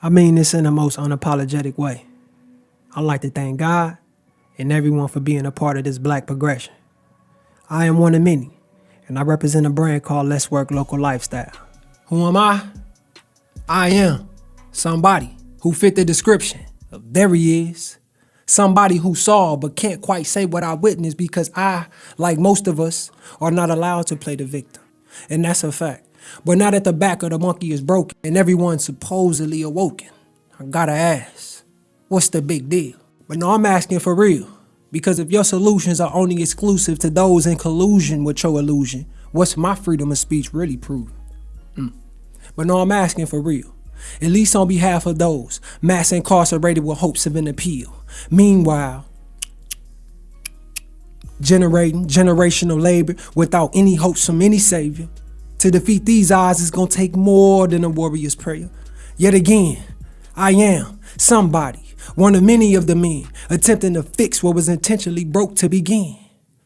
I mean this in the most unapologetic way. I'd like to thank God and everyone for being a part of this Black progression. I am one of many, and I represent a brand called LessWork Local Lifestyle. Who am I? I am somebody who fit the description of there he is. Somebody who saw but can't quite say what I witnessed because I, like most of us, are not allowed to play the victim. And that's a fact. But now that the back of the monkey is broken and everyone's supposedly awoken, I gotta ask, what's the big deal? But no, I'm asking for real. Because if your solutions are only exclusive to those in collusion with your illusion, what's my freedom of speech really proving? But no, I'm asking for real. At least on behalf of those mass incarcerated with hopes of an appeal. Meanwhile, generating generational labor without any hopes from any savior. To defeat these odds is gonna take more than a warrior's prayer. Yet again, I am somebody, one of many of the men, attempting to fix what was intentionally broke to begin.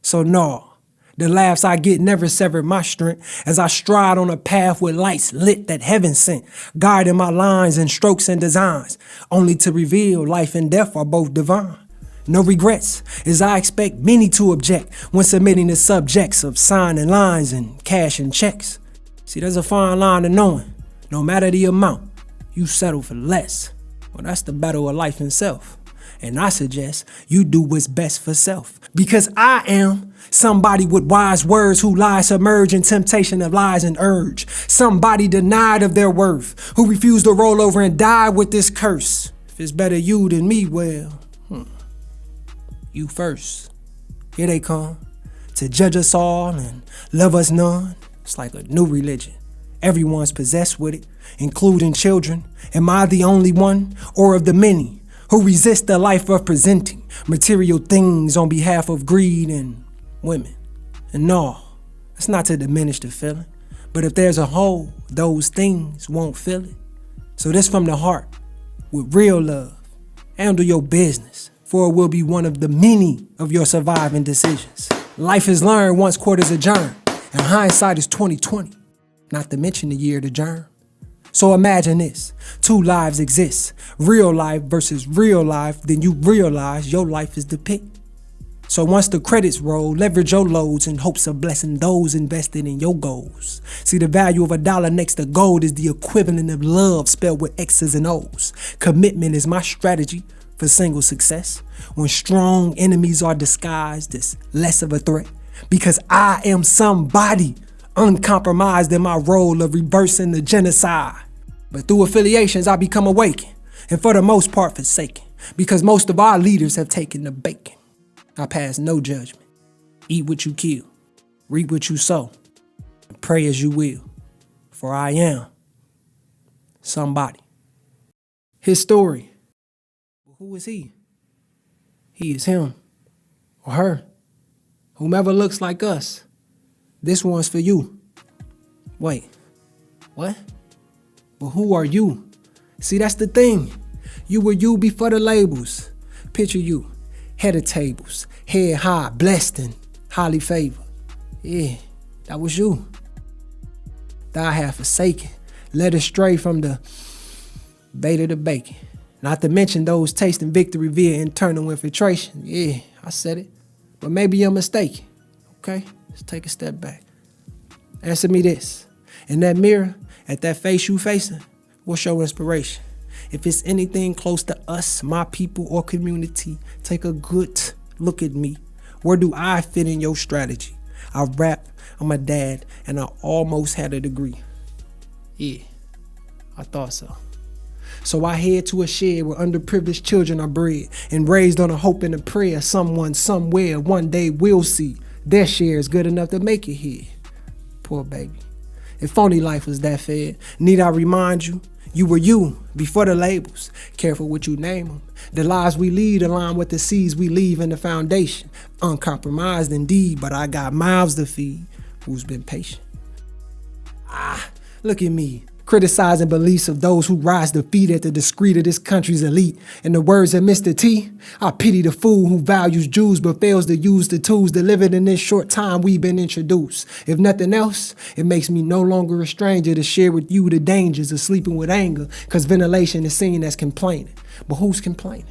So no, the laughs I get never severed my strength as I stride on a path with lights lit that heaven sent, guiding my lines and strokes and designs, only to reveal life and death are both divine. No regrets, as I expect many to object when submitting to subjects of signing lines and cashing checks. See, there's a fine line to knowing, no matter the amount, you settle for less. Well, that's the battle of life itself. And I suggest you do what's best for self. Because I am somebody with wise words who lies submerged in temptation of lies and urge. Somebody denied of their worth, who refused to roll over and die with this curse. If it's better you than me, well, you first. Here they come to judge us all and love us none. It's like a new religion. Everyone's possessed with it, including children. Am I the only one, or of the many, who resist the life of presenting material things on behalf of greed and women? And no, it's not to diminish the feeling, but if there's a hole, those things won't fill it. So this from the heart, with real love, handle your business, for it will be one of the many of your surviving decisions. Life is learned once quarters adjourn, and hindsight is 20/20, not to mention the year to germ. So imagine this, 2 lives exist, real life versus real life, then you realize your life is the pick. So once the credits roll, leverage your loads in hopes of blessing those invested in your goals. See, the value of $1 next to gold is the equivalent of love spelled with X's and O's. Commitment is my strategy for single success. When strong enemies are disguised as less of a threat, because I am somebody uncompromised in my role of reversing the genocide. But through affiliations, I become awakened, and for the most part forsaken, because most of our leaders have taken the bacon. I pass no judgment. Eat what you kill, reap what you sow, and pray as you will, for I am somebody. His story. Who is he? He is him or her. Whomever looks like us. This one's for you. Wait, what? But who are you? See, that's the thing. You were you before the labels. Picture you, head of tables, head high, blessed and highly favored. Yeah, that was you. Thou had forsaken, led astray from the bait of the bacon. Not to mention those tasting victory via internal infiltration. Yeah, I said it. But maybe you're mistaken. Okay, let's take a step back. Answer me this. In that mirror, at that face you facing, what's your inspiration? If it's anything close to us, my people or community, take a good look at me. Where do I fit in your strategy? I rap, I'm a dad, and I almost had a degree. Yeah, I thought so. So I head to a shed where underprivileged children are bred and raised on a hope and a prayer someone somewhere one day will see their share is good enough to make it here. Poor baby. If only life was that fair. Need I remind you, you were you before the labels. Careful what you name them. The lives we lead align with the seeds we leave in the foundation. Uncompromised indeed, but I got mouths to feed. Who's been patient? Look at me, criticizing beliefs of those who rise to feed at the discreet of this country's elite. In the words of Mr. T, I pity the fool who values Jews but fails to use the tools delivered in this short time we've been introduced. If nothing else, it makes me no longer a stranger to share with you the dangers of sleeping with anger, because ventilation is seen as complaining. But who's complaining?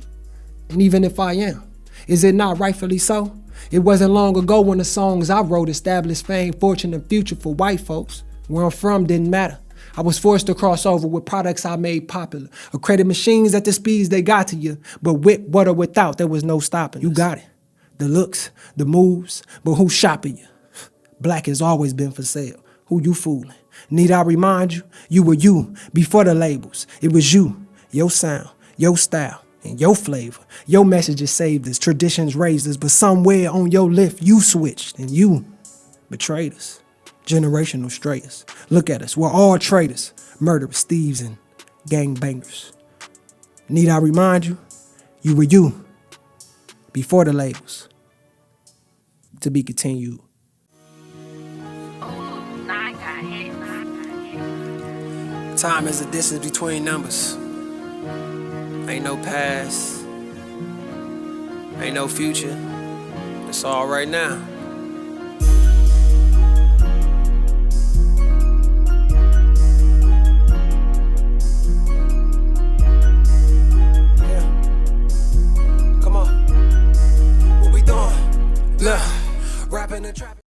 And even if I am, is it not rightfully so? It wasn't long ago when the songs I wrote established fame, fortune, and future for white folks. Where I'm from didn't matter. I was forced to cross over with products I made popular, or credit machines at the speeds they got to you, but with what or without, there was no stopping. You got it. The looks, the moves, but who's shopping you? Black has always been for sale. Who you fooling? Need I remind you? You were you before the labels. It was you, your sound, your style, and your flavor. Your messages saved us, traditions raised us, but somewhere on your lift you switched and you betrayed us. Generational strayers. Look at us, we're all traitors, murderers, thieves, and gangbangers. Need I remind you? You were you before the labels. To be continued. Time is the distance between numbers. Ain't no past, ain't no future. It's all right now.